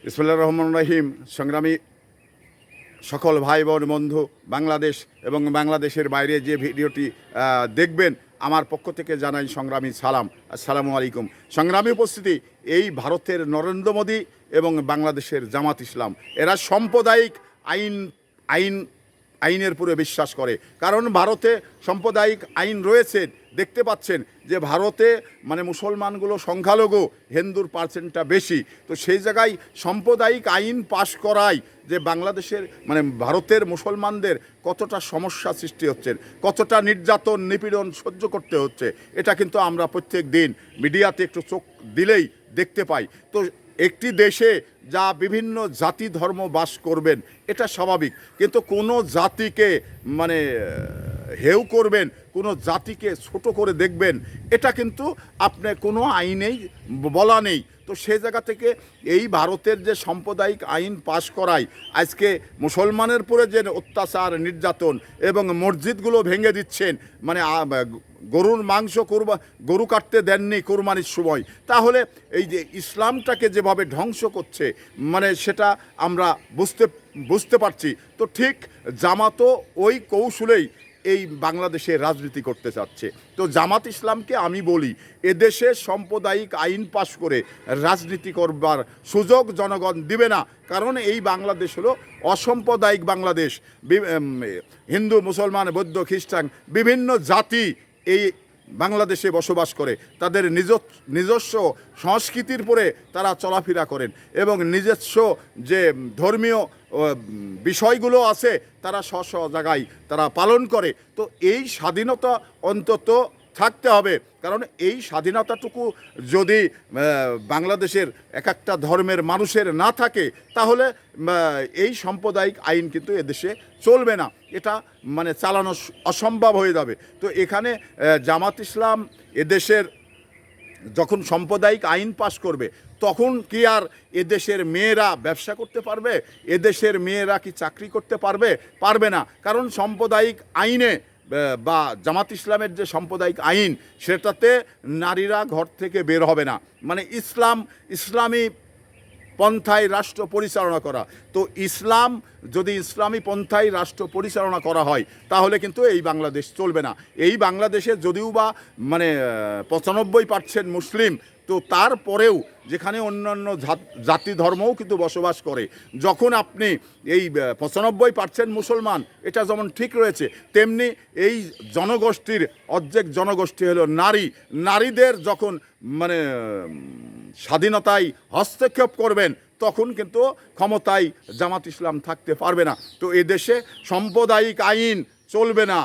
বিসমিল্লাহির রহমানির রহিম। সংগ্রামী সকল ভাই বোন বন্ধু, বাংলাদেশ এবং বাংলাদেশের বাইরে যে ভিডিওটি দেখবেন, আমার পক্ষ থেকে জানাই সংগ্রামী সালাম। আসসালামু আলাইকুম। সংগ্রামী উপস্থিতি, এই ভারতের নরেন্দ্র মোদী এবং বাংলাদেশের জামাত ইসলাম, এরা সাম্প্রদায়িক আইন আইনের পুরো বিশ্বাস করে। কারণ ভারতে সাম্প্রদায়িক আইন রয়েছে। দেখতে পাচ্ছেন যে ভারতে মানে মুসলমানগুলো সংখ্যালঘু, হিন্দুর পার্সেন্টটা বেশি। তো সেই জায়গায় সাম্প্রদায়িক আইন পাশ করায় যে বাংলাদেশের মানে ভারতের মুসলমানদের কতটা সমস্যা সৃষ্টি হচ্ছে, কতটা নির্যাতন নিপীড়ন সহ্য করতে হচ্ছে, এটা কিন্তু আমরা প্রত্যেক দিন মিডিয়াতে একটু চোখ দিলেই দেখতে পাই। তো একটি দেশে যা বিভিন্ন জাতি ধর্ম বাস করবেন, এটা স্বাভাবিক, কিন্তু কোনো জাতিকে মানে হেয় করবেন, কোনো জাতিকে ছোট করে দেখবেন, এটা কিন্তু আপনি কোনো আইনেই বলা নেই। তো সে জায়গা থেকে এই ভারতের যে সাম্প্রদায়িক আইন পাশ করায় আজকে মুসলমানের উপরে যে অত্যাচার নির্যাতন এবং মসজিদগুলো ভেঙে দিচ্ছেন, মানে গরুর মাংস গরু কাটতে দেননি কোরবানির সময়, তাহলে এই যে ইসলামটাকে যেভাবে ধ্বংস করছে মানে সেটা আমরা বুঝতে পারছি। তো ঠিক জামাতও ওই কৌশলেই এই বাংলাদেশে রাজনীতি করতে চাচ্ছে। তো জামাত ইসলামকে আমি বলি, এদেশে সাম্প্রদায়িক আইন পাশ করে রাজনীতি করবার সুযোগ জনগণ দিবে না। কারণ এই বাংলাদেশ হলো অসাম্প্রদায়িক বাংলাদেশ। হিন্দু, মুসলমান, বৌদ্ধ, খ্রিস্টান বিভিন্ন জাতি এই বাংলাদেশে বসবাস করে। তাদের নিজস্ব সংস্কৃতির পরে তারা চলাফেরা করেন এবং নিজস্ব যে ধর্মীয় বিষয়গুলো আছে তারা স্ব জায়গায় তারা পালন করে। তো এই স্বাধীনতা অন্তত থাকতে হবে। কারণ এই স্বাধীনতাটুকু যদি বাংলাদেশের এক একটা ধর্মের মানুষের না থাকে, তাহলে এই সাম্প্রদায়িক আইন কিন্তু এদেশে চলবে না, এটা মানে চালানো অসম্ভব হয়ে যাবে। তো এখানে জামাত ইসলাম এদেশের যখন সাম্প্রদায়িক আইন পাশ করবে, তখন কি আর এদেশের মেয়েরা ব্যবসা করতে পারবে? এদেশের মেয়েরা কি চাকরি করতে পারবে? পারবে না। কারণ সাম্প্রদায়িক আইনে বা জামাত ইসলামের যে সাম্প্রদায়িক আইন, সেটাতে নারীরা ঘর থেকে বের হবে না। মানে ইসলামী পন্থায় রাষ্ট্র পরিচালনা করা। তো যদি ইসলামী পন্থায় রাষ্ট্র পরিচালনা করা হয়, তাহলে কিন্তু এই বাংলাদেশ চলবে না। এই বাংলাদেশে যদিও বা মানে 95% মুসলিম, তো তারপরেও যেখানে অন্যান্য জাতি ধর্মও কিন্তু বসবাস করে, যখন আপনি এই 95% মুসলমান, এটা যেমন ঠিক রয়েছে, তেমনি এই জনগোষ্ঠীর অর্ধেক জনগোষ্ঠী হলো নারীদের যখন মানে স্বাধীনতায় হস্তক্ষেপ করবেন, তখন কিন্তু ক্ষমতায় জামাত ইসলাম থাকতে পারবে না। তো এদেশে সাম্প্রদায়িক আইন চলবে না।